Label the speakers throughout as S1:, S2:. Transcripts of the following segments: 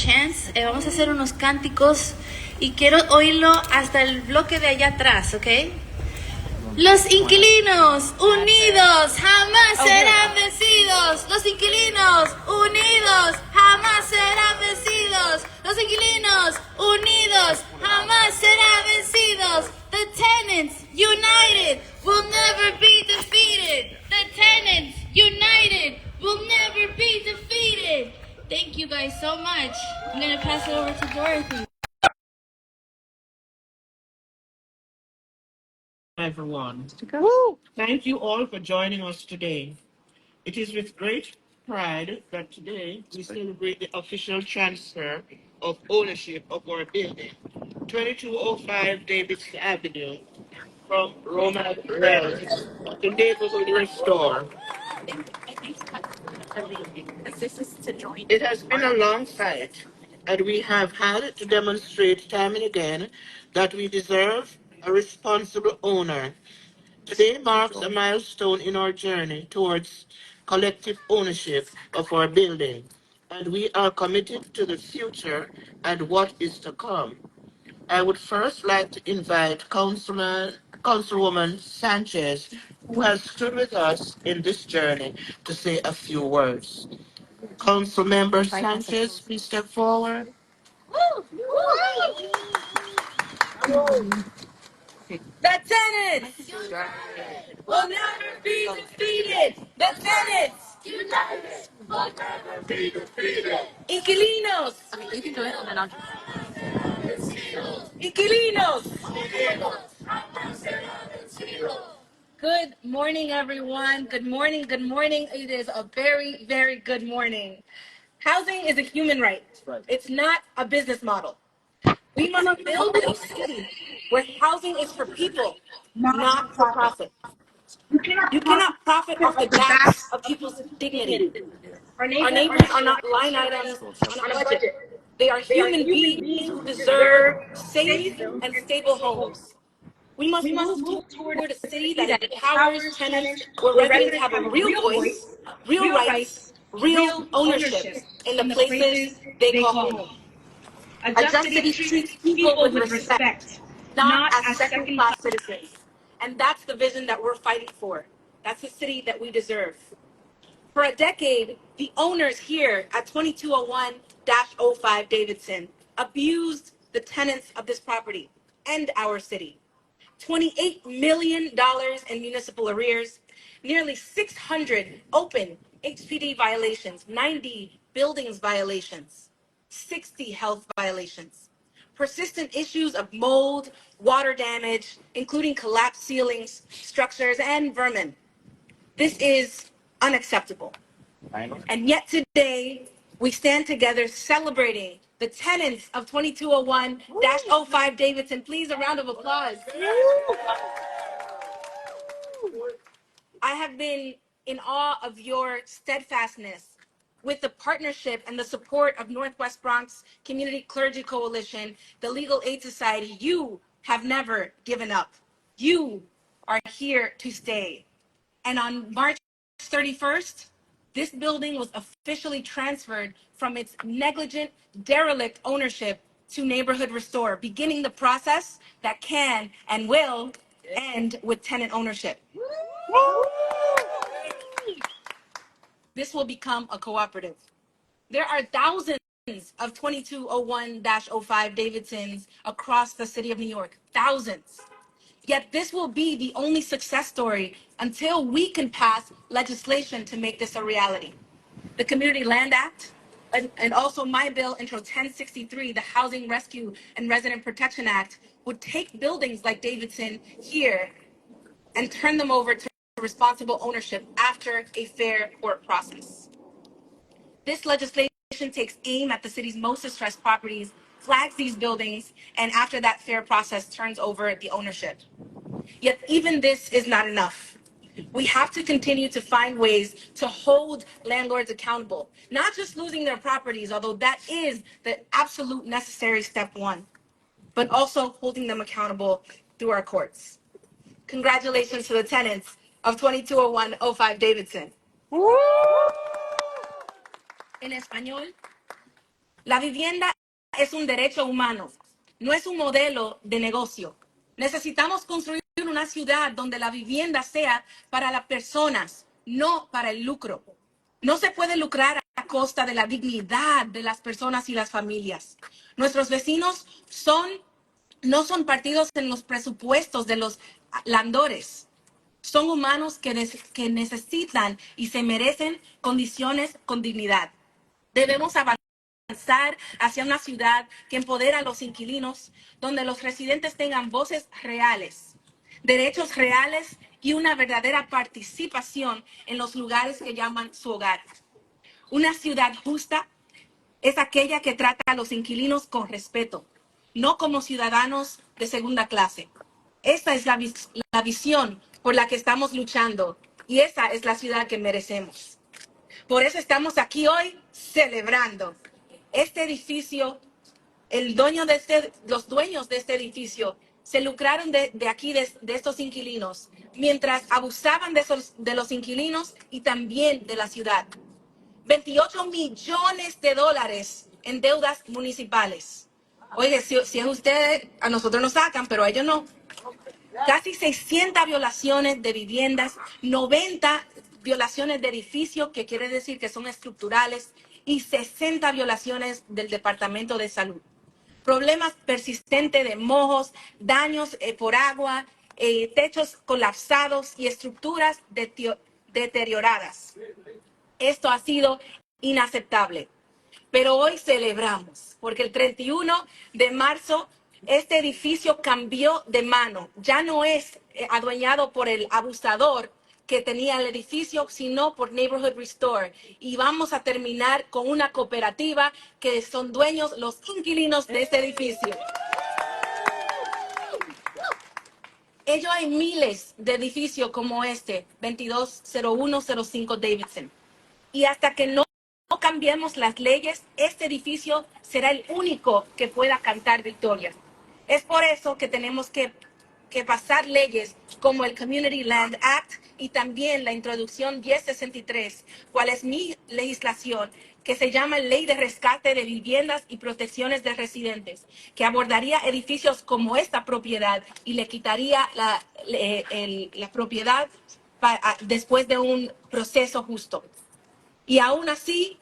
S1: chants. Vamos a hacer unos cánticos y quiero oírlo hasta el bloque de allá atrás, ¿ok? Los inquilinos unidos jamás serán vencidos. Los inquilinos unidos jamás serán vencidos. Los inquilinos unidos jamás serán vencidos. The tenants united will never be defeated. The tenants united will never be defeated. Thank you guys so much. I'm going to pass it over to Dorothy.
S2: Everyone. Thank you all for joining us today. It is with great pride that today we celebrate the official transfer of ownership of our building, 2205 Davidson Avenue, from Roma Rells to Neighborhood Restore. It has been a long fight, and we have had to demonstrate time and again that we deserve a responsible owner. Today marks a milestone in our journey towards collective ownership of our building, and we are committed to the future and what is to come. I would first like to invite Councilwoman Sanchez, who has stood with us in this journey, to say a few words. Councilmember Sanchez, please step forward.
S3: The tenants will never be defeated. The tenants will never be defeated. Inquilinos. You can do it and then I'll Inquilinos. Good morning, everyone. Good morning. Good morning. It is a very, very good morning. Housing is a human right. It's not a business model. We must build a city where housing is for people, not for profit. You cannot profit off the backs of people's dignity. Our neighbors are not line items on a budget. They are human beings who deserve safe and stable homes. We must move toward a city that empowers tenants, where residents have a real voice, real rights, real ownership in the places they call home. A just city treats people with respect, not as second-class citizens. And that's the vision that we're fighting for. That's the city that we deserve. For a decade, the owners here at 2201-05 Davidson abused the tenants of this property and our city. $28 million in municipal arrears, nearly 600 open HPD violations, 90 buildings violations, 60 health violations, persistent issues of mold, water damage, including collapsed ceilings, structures, and vermin. This is unacceptable. And yet today, we stand together celebrating the tenants of 2201-05 Davidson. Please, a round of applause. I have been in awe of your steadfastness with the partnership and the support of Northwest Bronx Community Clergy Coalition, the Legal Aid Society. You have never given up. You are here to stay. And on March 31st, this building was officially transferred from its negligent, derelict ownership to Neighborhood Restore, beginning the process that can and will end with tenant ownership. This will become a cooperative. There are thousands of 2201-05 Davidsons across the city of New York, thousands. Yet this will be the only success story until we can pass legislation to make this a reality. The Community Land Act, and also my bill, Intro 1063, the Housing Rescue and Resident Protection Act, would take buildings like Davidson here and turn them over to responsible ownership after a fair court process. This legislation takes aim at the city's most distressed properties, flags these buildings, and after that fair process turns over the ownership. Yet even this is not enough. We have to continue to find ways to hold landlords accountable, not just losing their properties, although that is the absolute necessary step one, but also holding them accountable through our courts. Congratulations to the tenants of 2201-05 Davidson. En español, La vivienda es un derecho humano, no es un modelo de negocio. Necesitamos construir una ciudad donde la vivienda sea para las personas, no para el lucro. No se puede lucrar a costa de la dignidad de las personas y las familias. Nuestros vecinos no son partidos en los presupuestos de los landores. Son humanos que necesitan y se merecen condiciones con dignidad. Debemos avanzar hacia una ciudad que empodera a los inquilinos, donde los residentes tengan voces reales, derechos reales y una verdadera participación en los lugares que llaman su hogar. Una ciudad justa es aquella que trata a los inquilinos con respeto, no como ciudadanos de segunda clase. Esta es la visión por la que estamos luchando y esa es la ciudad que merecemos. Por eso estamos aquí hoy celebrando. Este edificio, los dueños de este edificio se lucraron de estos inquilinos, mientras abusaban de los inquilinos y también de la ciudad. 28 millones de dólares en deudas municipales. Oye, si es usted, a nosotros nos sacan, pero a ellos no. Casi 600 violaciones de viviendas, 90 violaciones de edificios, que quiere decir que son estructurales, y 60 violaciones del Departamento de Salud. Problemas persistentes de mojos, daños por agua, techos colapsados y estructuras deterioradas. Esto ha sido inaceptable. Pero hoy celebramos, porque el 31 de marzo este edificio cambió de mano. Ya no es adueñado por el abusador que tenía el edificio, sino por Neighborhood Restore. Y vamos a terminar con una cooperativa que son dueños los inquilinos de este edificio. Ellos hay miles de edificios como este, 220105 Davidson. Y hasta que no cambiemos las leyes, este edificio será el único que pueda cantar victoria. Es por eso que tenemos que pasar leyes como el Community Land Act y también la introducción 1063, cual es mi legislación, que se llama Ley de Rescate de Viviendas y Protecciones de Residentes, que abordaría edificios como esta propiedad y le quitaría la propiedad después de un proceso justo. Y aún así,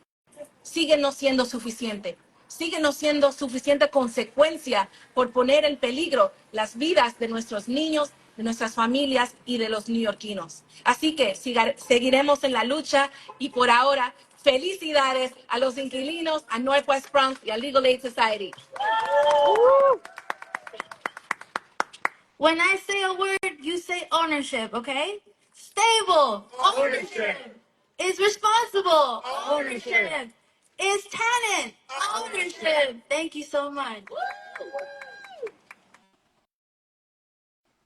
S3: sigue no siendo suficiente. Sigue no siendo suficiente consecuencia por poner en peligro las vidas de nuestros niños, de nuestras familias y de los neoyorquinos. Así que seguiremos en la lucha y por ahora, felicidades a los inquilinos, a Northwest Bronx y a Legal Aid Society.
S1: When I say a word, you say ownership, okay? Stable. Ownership. Is responsible. Ownership. Is tenant. Ownership. Thank you so much.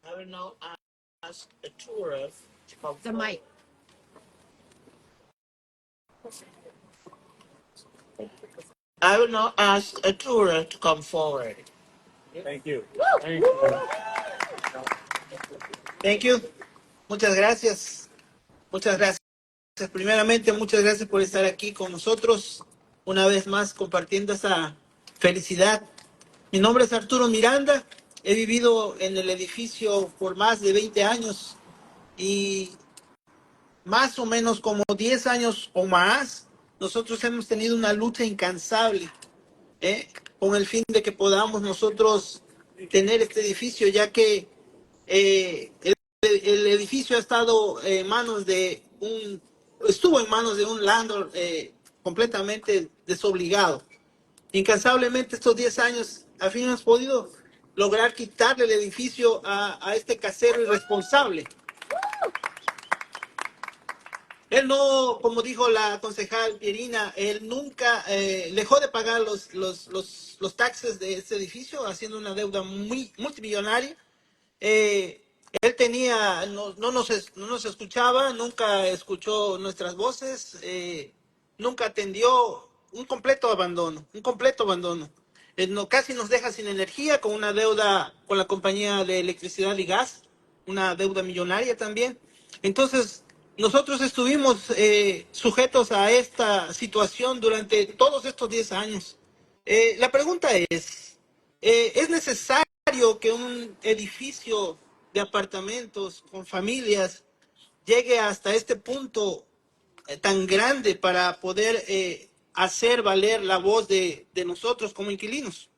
S2: I will now ask a tour of
S4: The mic.
S2: I will now ask a tour to come forward.
S5: Thank you. Thank you. Thank you. Muchas gracias. Muchas gracias. Primeramente, muchas gracias por estar aquí con nosotros, una vez más compartiendo esa felicidad. Mi nombre es Arturo Miranda. He vivido en el edificio por más de 20 años y más o menos como 10 años o más, nosotros hemos tenido una lucha incansable, con el fin de que podamos nosotros tener este edificio, ya que el edificio ha estado en manos estuvo en manos de un landlord completamente desobligado. Incansablemente estos 10 años, al fin hemos podido lograr quitarle el edificio a este casero irresponsable. Él no, como dijo la concejal Pierina, él nunca dejó de pagar los taxes de este edificio, haciendo una deuda muy multimillonaria. Él tenía, no nos escuchaba, nunca escuchó nuestras voces, nunca atendió. Un completo abandono, un completo abandono. Casi nos deja sin energía, con una deuda con la compañía de electricidad y gas, una deuda millonaria también. Entonces, nosotros estuvimos sujetos a esta situación durante todos estos 10 años. La pregunta ¿es necesario que un edificio de apartamentos con familias llegue hasta este punto tan grande para poder hacer valer la voz de nosotros como inquilinos?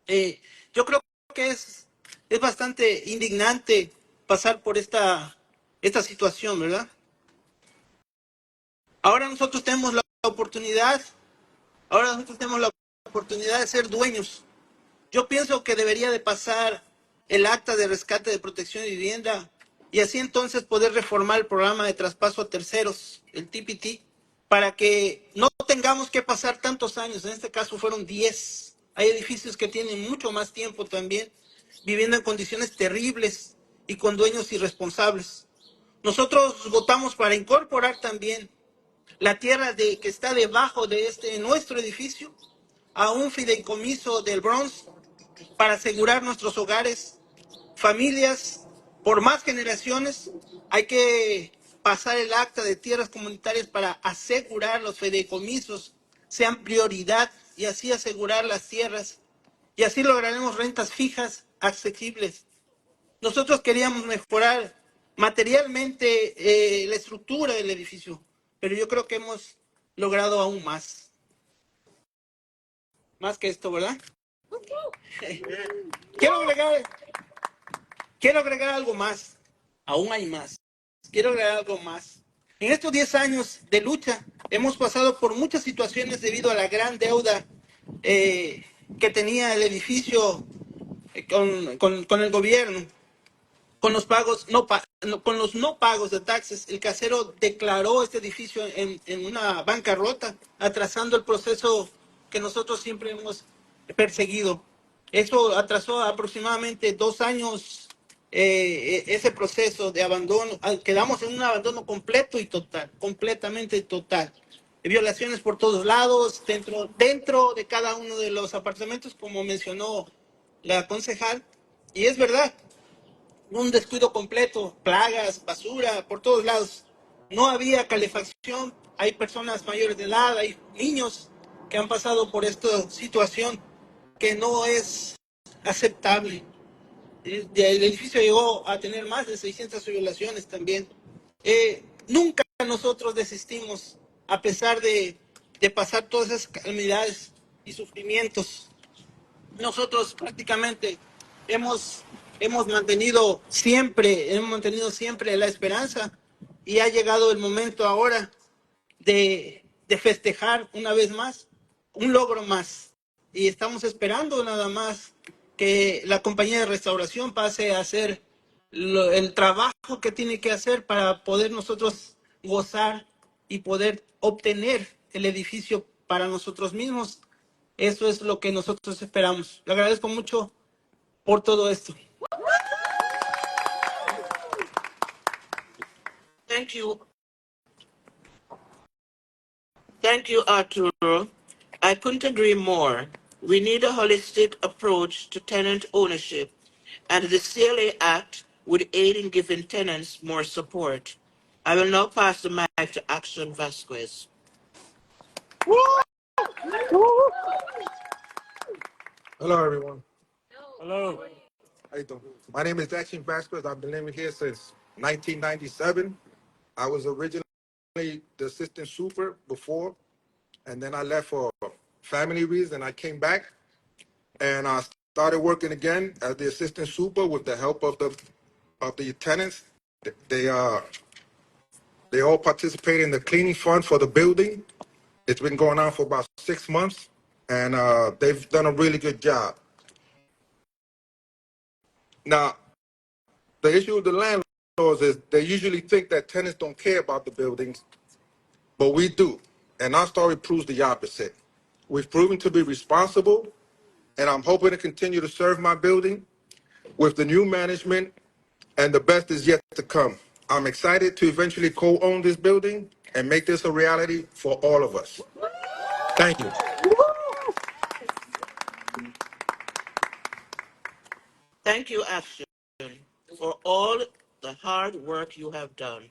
S5: Yo creo que es bastante indignante pasar por esta situación, ¿verdad? Ahora nosotros tenemos la oportunidad, ahora nosotros tenemos la oportunidad de ser dueños. Yo pienso que debería de pasar el acta de rescate de protección de vivienda y así entonces poder reformar el programa de traspaso a terceros, el TPT, para que no tengamos que pasar tantos años. En este caso fueron 10. Hay edificios que tienen mucho más tiempo también, viviendo en condiciones terribles y con dueños irresponsables. Nosotros votamos para incorporar también la tierra que está debajo de nuestro edificio a un fideicomiso del Bronx para asegurar nuestros hogares, familias, por más generaciones. Hay que pasar el acta de tierras comunitarias para asegurar los fideicomisos sean prioridad y así asegurar las tierras y así lograremos rentas fijas asequibles. Nosotros queríamos mejorar materialmente la estructura del edificio, pero yo creo que hemos logrado aún más que esto, ¿verdad? Quiero agregar, quiero agregar algo más, aún hay más. Quiero agregar algo más. En estos 10 años de lucha hemos pasado por muchas situaciones debido a la gran deuda que tenía el edificio con el gobierno. Con los pagos con los no pagos de taxes, el casero declaró este edificio en una bancarrota, atrasando el proceso que nosotros siempre hemos perseguido. Eso atrasó aproximadamente 2 años ese proceso de abandono. Quedamos en un abandono completo y total, completamente total. Violaciones por todos lados, dentro de cada uno de los apartamentos, como mencionó la concejal, y es verdad, un descuido completo, plagas, basura, por todos lados. No había calefacción, hay personas mayores de edad, hay niños que han pasado por esta situación que no es aceptable. El edificio llegó a tener más de 600 violaciones también. Nunca nosotros desistimos, a pesar de pasar todas esas calamidades y sufrimientos. Nosotros prácticamente hemos, hemos hemos mantenido siempre la esperanza y ha llegado el momento ahora de festejar una vez más, un logro más. Y estamos esperando nada más que la compañía de restauración pase a hacer el trabajo que tiene que hacer para poder nosotros gozar y poder obtener el edificio para nosotros mismos. Eso es lo que nosotros esperamos. Le agradezco mucho por todo esto.
S2: Thank you. Thank you, Arturo. I couldn't agree more. We need a holistic approach to tenant ownership, and the CLA Act would aid in giving tenants more support. I will now pass the mic to Action Vasquez.
S4: Hello, everyone. Hello. How you doing? My name is Action Vasquez. I've been living here since 1997. I was originally the assistant super before, and then I left for family reasons. I came back, and I started working again as the assistant super with the help of the tenants. They all participate in the cleaning fund for the building. It's been going on for about 6 months, and they've done a really good job. Now, the issue with the landlords is they usually think that tenants don't care about the buildings, but we do. And our story proves the opposite. We've proven to be responsible, and I'm hoping to continue to serve my building with the new management, and the best is yet to come. I'm excited to eventually co-own this building and make this a reality for all of us. Thank you.
S2: Thank you, Action, for all the hard work you have done.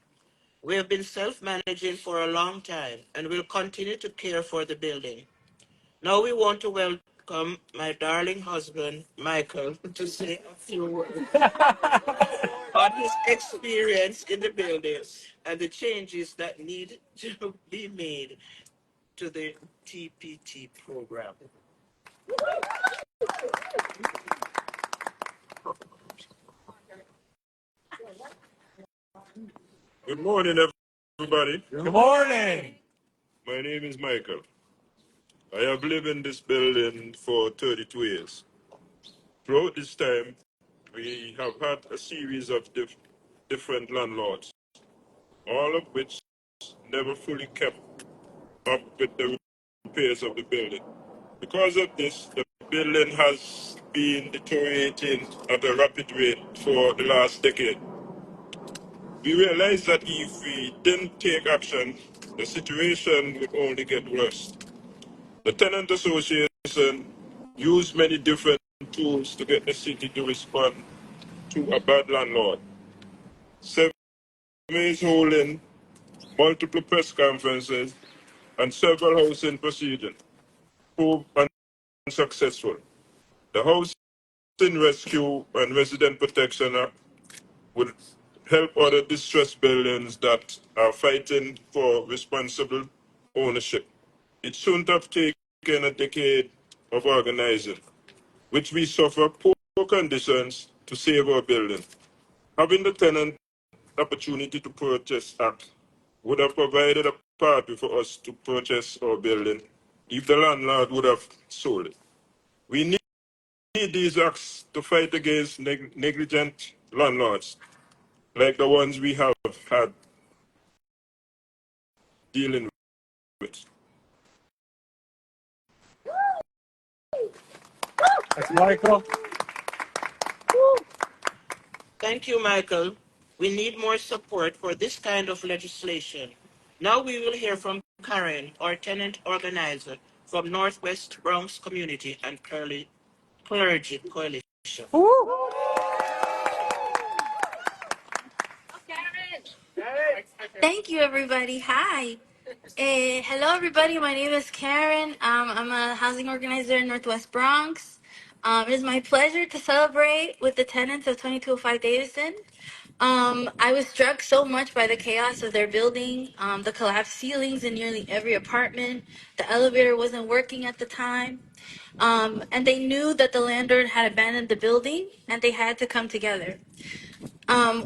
S2: We have been self-managing for a long time and will continue to care for the building. Now we want to welcome my darling husband, Michael, to say a few words on his experience in the building and the changes that need to be made to the TPT program.
S6: Good morning, everybody.
S4: Good morning.
S6: My name is Michael. I have lived in this building for 32 years. Throughout this time, we have had a series of different landlords, all of which never fully kept up with the repairs of the building. Because of this, the building has been deteriorating at a rapid rate for the last decade. We realized that if we didn't take action, the situation would only get worse. The tenant association used many different tools to get the city to respond to a bad landlord. Seven is holding multiple press conferences and several housing proceedings proved unsuccessful. The Housing Rescue and Resident Protection Act would help other distressed buildings that are fighting for responsible ownership. It shouldn't have taken a decade of organizing, which we suffer poor conditions to save our building. Having the tenant opportunity to purchase act would have provided a pathway for us to purchase our building if the landlord would have sold it. We need these acts to fight against negligent landlords like the ones we have had dealing with.
S4: That's Michael.
S2: Thank you, Michael. We need more support for this kind of legislation. Now we will hear from Karen, our tenant organizer from Northwest Bronx Community and Clergy Coalition.
S1: Thank you, everybody. Hi. Hello, everybody. My name is Karen. I'm a housing organizer in Northwest Bronx. It is my pleasure to celebrate with the tenants of 2205 Davidson. I was struck so much by the chaos of their building, the collapsed ceilings in nearly every apartment. The elevator wasn't working at the time. And they knew that the landlord had abandoned the building and they had to come together.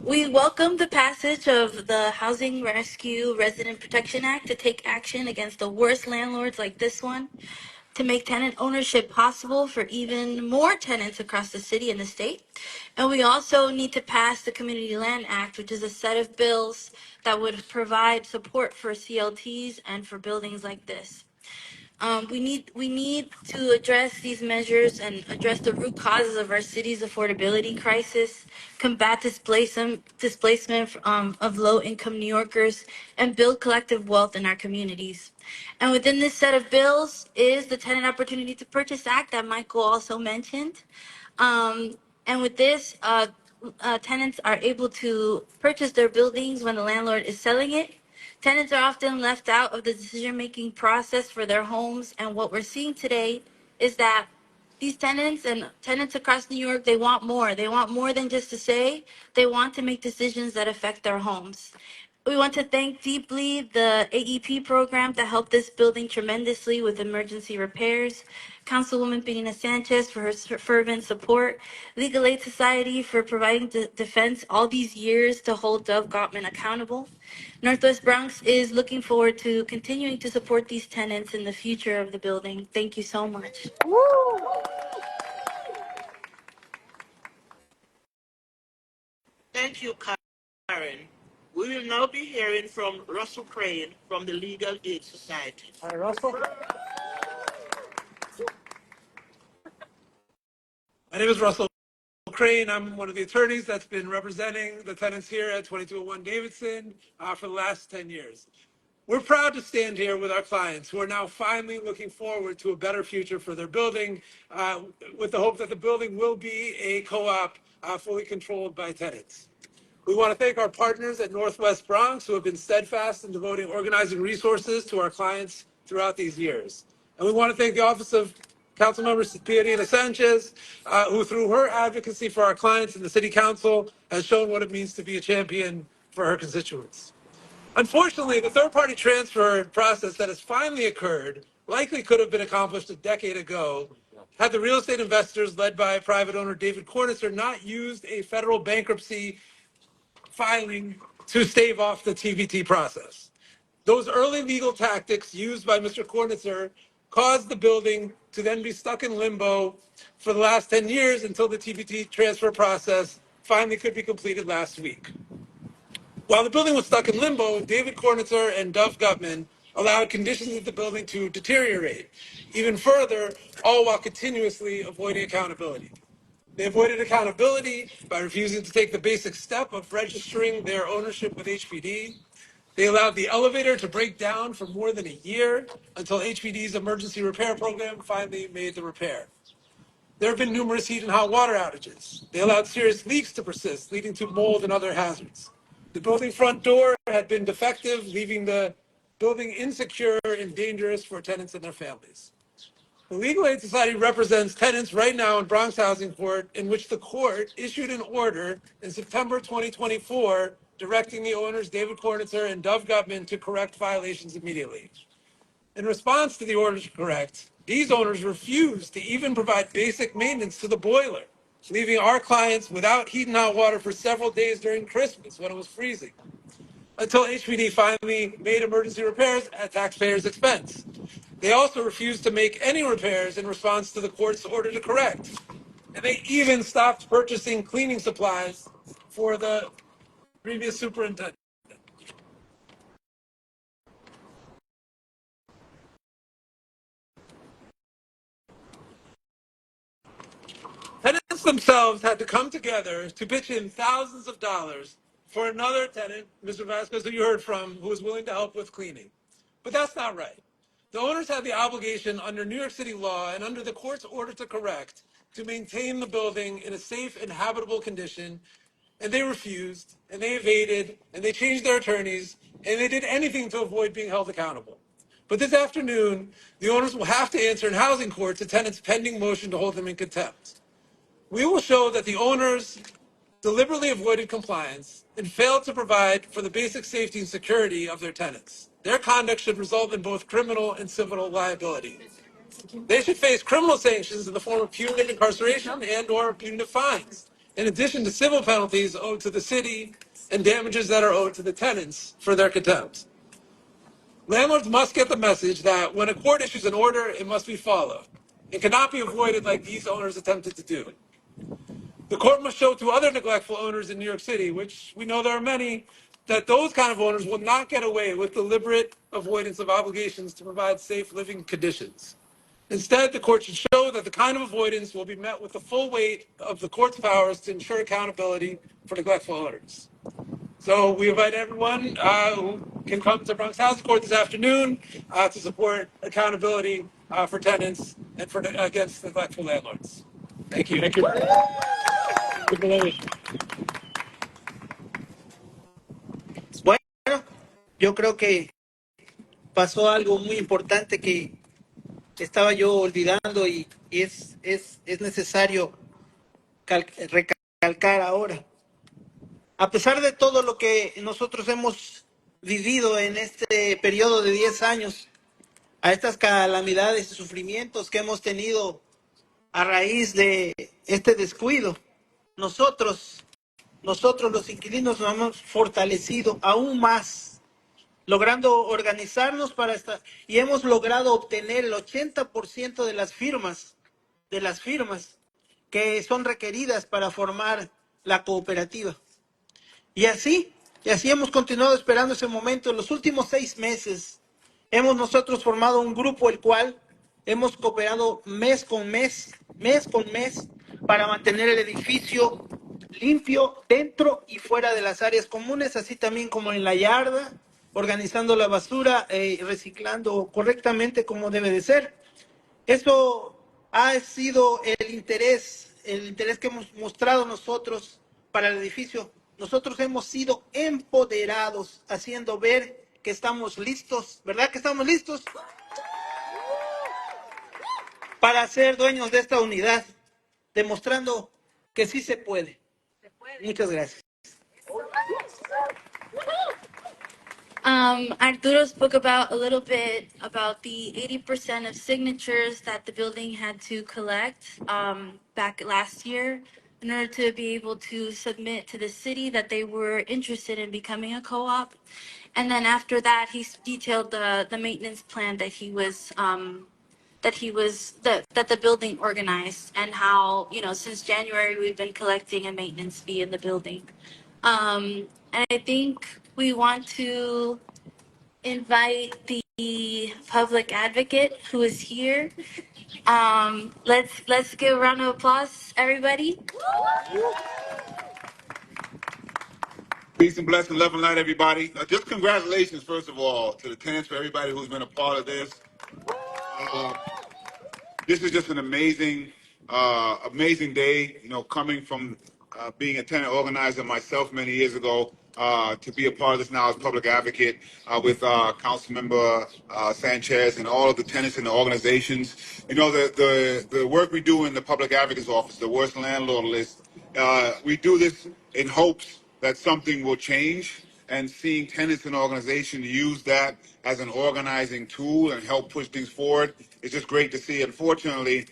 S1: We welcome the passage of the Housing Rescue Resident Protection Act to take action against the worst landlords like this one, to make tenant ownership possible for even more tenants across the city and the state. And we also need to pass the Community Land Act, which is a set of bills that would provide support for CLTs and for buildings like this. We need to address these measures and address the root causes of our city's affordability crisis, combat displacement of low-income New Yorkers, and build collective wealth in our communities. And within this set of bills is the Tenant Opportunity to Purchase Act that Michael also mentioned. And with this, tenants are able to purchase their buildings when the landlord is selling it. Tenants are often left out of the decision-making process for their homes, and what we're seeing today is that these tenants and tenants across New York, they want more. They want more than just to say. They want to make decisions that affect their homes. We want to thank deeply the AEP program that helped this building tremendously with emergency repairs, Councilwoman Benina Sanchez for her fervent support, Legal Aid Society for providing defense all these years to hold Dov Gottman accountable. Northwest Bronx is looking forward to continuing to support these tenants in the future of the building. Thank you so much.
S2: Thank you, Karen. We will now be hearing from Russell Crane from the Legal Aid Society.
S4: Hi, Russell.
S7: My name is Russell Crane. I'm one of the attorneys that's been representing the tenants here at 2201 Davidson for the last 10 years. We're proud to stand here with our clients who are now finally looking forward to a better future for their building with the hope that the building will be a co-op fully controlled by tenants. We want to thank our partners at Northwest Bronx who have been steadfast in devoting organizing resources to our clients throughout these years. And we want to thank the Office of Councilmember Pierina Sanchez, who through her advocacy for our clients in the City Council has shown what it means to be a champion for her constituents. Unfortunately, the third-party transfer process that has finally occurred likely could have been accomplished a decade ago had the real estate investors led by private owner David Cornicer not used a federal bankruptcy filing to stave off the TVT process. Those early legal tactics used by Mr. Cornicer caused the building to then be stuck in limbo for the last 10 years until the TVT transfer process finally could be completed last week. While the building was stuck in limbo, David Cornicer and Dov Gutman allowed conditions of the building to deteriorate even further, all while continuously avoiding accountability. They avoided accountability by refusing to take the basic step of registering their ownership with HPD. They allowed the elevator to break down for more than a year until HPD's emergency repair program finally made the repair. There have been numerous heat and hot water outages. They allowed serious leaks to persist, leading to mold and other hazards. The building front door had been defective, leaving the building insecure and dangerous for tenants and their families. The Legal Aid Society represents tenants right now in Bronx Housing Court, in which the court issued an order in September 2024 directing the owners David Cornicer and Dov Gutman to correct violations immediately. In response to the order to correct, these owners refused to even provide basic maintenance to the boiler, leaving our clients without heat and hot water for several days during Christmas when it was freezing, until HPD finally made emergency repairs at taxpayers' expense. They also refused to make any repairs in response to the court's order to correct. And they even stopped purchasing cleaning supplies for the previous superintendent. Tenants themselves had to come together to pitch in thousands of dollars for another tenant, Mr. Vasquez, who you heard from, who was willing to help with cleaning. But that's not right. The owners had the obligation under New York City law and under the court's order to correct to maintain the building in a safe and habitable condition, and they refused, and they evaded, and they changed their attorneys, and they did anything to avoid being held accountable. But this afternoon, the owners will have to answer in housing court to tenants' pending motion to hold them in contempt. We will show that the owners deliberately avoided compliance and failed to provide for the basic safety and security of their tenants. Their conduct should result in both criminal and civil liability. They should face criminal sanctions in the form of punitive incarceration and/or punitive fines, in addition to civil penalties owed to the city and damages that are owed to the tenants for their contempt. Landlords must get the message that when a court issues an order, it must be followed. It cannot be avoided like these owners attempted to do. The court must show to other neglectful owners in New York City, which we know there are many, that those kind of owners will not get away with deliberate avoidance of obligations to provide safe living conditions. Instead, the court should show that the kind of avoidance will be met with the full weight of the court's powers to ensure accountability for neglectful owners. So we invite everyone who can come to Bronx Housing Court this afternoon to support accountability for tenants and for against neglectful landlords. Thank you. Thank you.
S5: Bueno, yo creo que pasó algo muy importante que estaba yo olvidando y es necesario recalcar ahora. A pesar de todo lo que nosotros hemos vivido en este periodo de 10 años, a estas calamidades y sufrimientos que hemos tenido a raíz de este descuido, nosotros los inquilinos nos hemos fortalecido aún más, logrando organizarnos para esta, y hemos logrado obtener el 80% de las firmas que son requeridas para formar la cooperativa. Y así hemos continuado esperando ese momento. En los últimos 6 meses hemos nosotros formado un grupo el cual hemos cooperado mes con mes, para mantener el edificio limpio dentro y fuera de las áreas comunes, así también como en la yarda, organizando la basura, reciclando correctamente como debe de ser. Eso ha sido el interés que hemos mostrado nosotros para el edificio. Nosotros hemos sido empoderados, haciendo ver que estamos listos, ¿verdad que estamos listos? para ser dueños de esta unidad, demostrando que sí se puede. Muchas gracias.
S1: Arturo spoke about a little bit about the 80% of signatures that the building had to collect back last year in order to be able to submit to the city that they were interested in becoming a co-op. And then after that, he detailed the maintenance plan that that the building organized, and how, since January we've been collecting a maintenance fee in the building. And I think we want to invite the public advocate who is here. Let's give a round of applause, everybody.
S8: Peace and blessing, love and light, everybody. Just congratulations, first of all, to the tenants, for everybody who's been a part of this. This is just an amazing day. Coming from being a tenant organizer myself many years ago, to be a part of this now as public advocate with Councilmember Sanchez and all of the tenants and the organizations. The work we do in the public advocate's office, the worst landlord list. We do this in hopes that something will change, and seeing tenants and organizations use that as an organizing tool and help push things forward is just great to see. Unfortunately,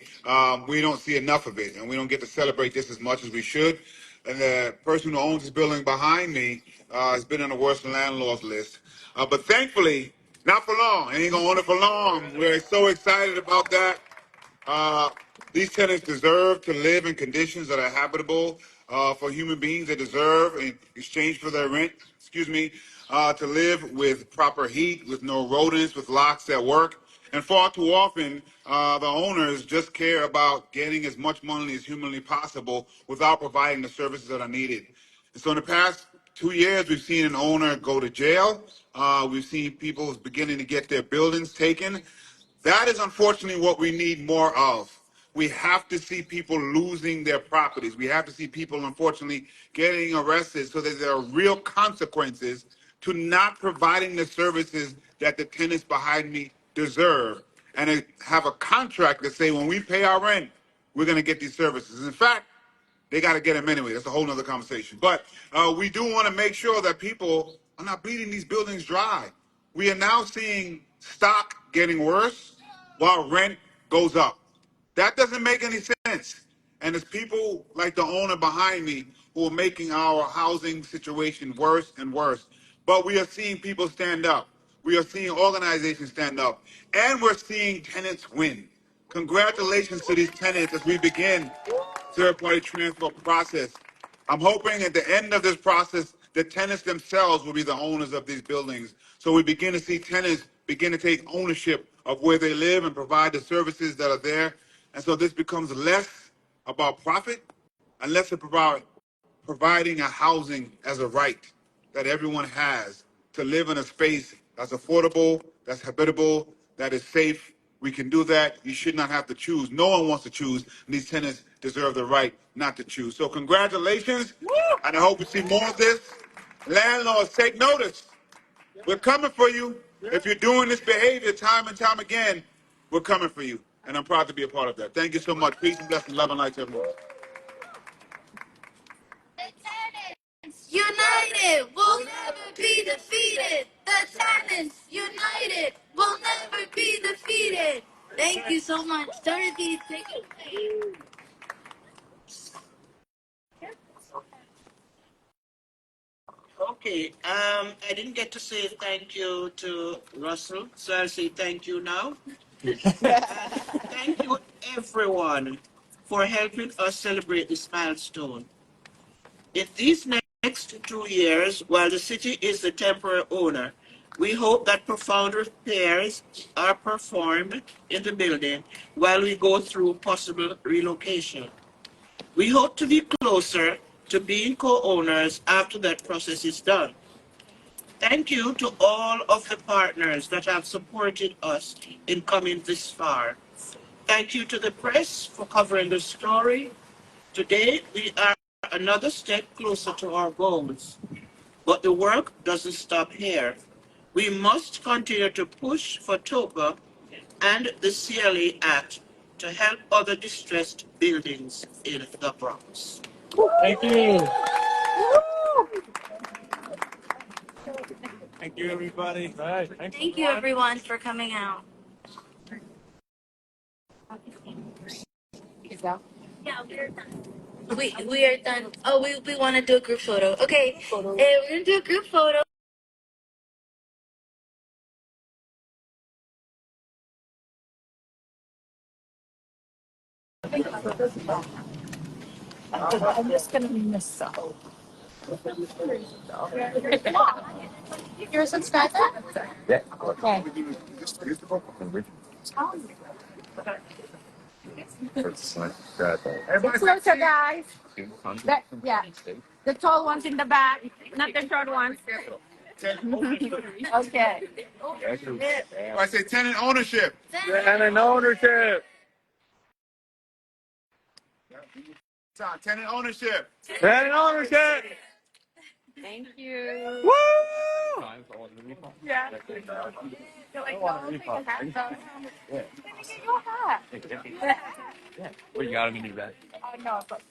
S8: we don't see enough of it, and we don't get to celebrate this as much as we should. And the person who owns this building behind me has been on the worst landlords list. But thankfully, not for long. Ain't gonna own it for long. We're so excited about that. Uh, these tenants deserve to live in conditions that are habitable for human beings. They deserve, in exchange for their rent, to live with proper heat, with no rodents, with locks at work. And far too often, the owners just care about getting as much money as humanly possible without providing the services that are needed. And so in the past 2 years, we've seen an owner go to jail. We've seen people beginning to get their buildings taken. That is unfortunately what we need more of. We have to see people losing their properties. We have to see people, unfortunately, getting arrested so that there are real consequences to not providing the services that the tenants behind me deserve. And to have a contract that say when we pay our rent, we're going to get these services. In fact, they got to get them anyway. That's a whole nother conversation. But we do want to make sure that people are not bleeding these buildings dry. We are now seeing stock getting worse while rent goes up. That doesn't make any sense. And it's people like the owner behind me who are making our housing situation worse and worse. But we are seeing people stand up. We are seeing organizations stand up. And we're seeing tenants win. Congratulations to these tenants as we begin third-party transfer process. I'm hoping at the end of this process, the tenants themselves will be the owners of these buildings. So we begin to see tenants begin to take ownership of where they live and provide the services that are there. And so this becomes less about profit and less about providing a housing as a right that everyone has to live in a space that's affordable, that's habitable, that is safe. We can do that. You should not have to choose. No one wants to choose, and these tenants deserve the right not to choose. So congratulations, and I hope we see more of this. Landlords, take notice. We're coming for you. If you're doing this behavior time and time again, we're coming for you. And I'm proud to be a part of that. Thank you so much. Peace and blessings, love and light to everyone.
S1: United will never be defeated. The tenants united will never be defeated. Thank you so much. Dorothy, take it away.
S2: Okay, I didn't get to say thank you to Russell, so I'll say thank you now. Thank you, everyone, for helping us celebrate this milestone. In these next 2 years, while the city is the temporary owner, we hope that profound repairs are performed in the building while we go through possible relocation. We hope to be closer to being co-owners after that process is done. Thank you to all of the partners that have supported us in coming this far. Thank you to the press for covering the story. Today, we are another step closer to our goals. But the work doesn't stop here. We must continue to push for TOPA and the CLA Act to help other distressed buildings in the Bronx.
S7: Thank you. Thank you, everybody. All right.
S1: Thank you, everyone, for coming out. We are done. Oh, we want to do a group photo. Okay, we're gonna do a group photo.
S9: You're a subscriber? Okay. Get closer, guys. Yeah. The tall ones in the back, not the short ones. Okay.
S8: I say tenant ownership.
S7: And ownership.
S8: Tenant ownership.
S7: And ownership.
S9: Thank you.
S7: Woo!
S9: Yeah. You're like, no, take a hat, though. Let me get your hat.
S7: Well, you got to do that.
S9: Oh, no, but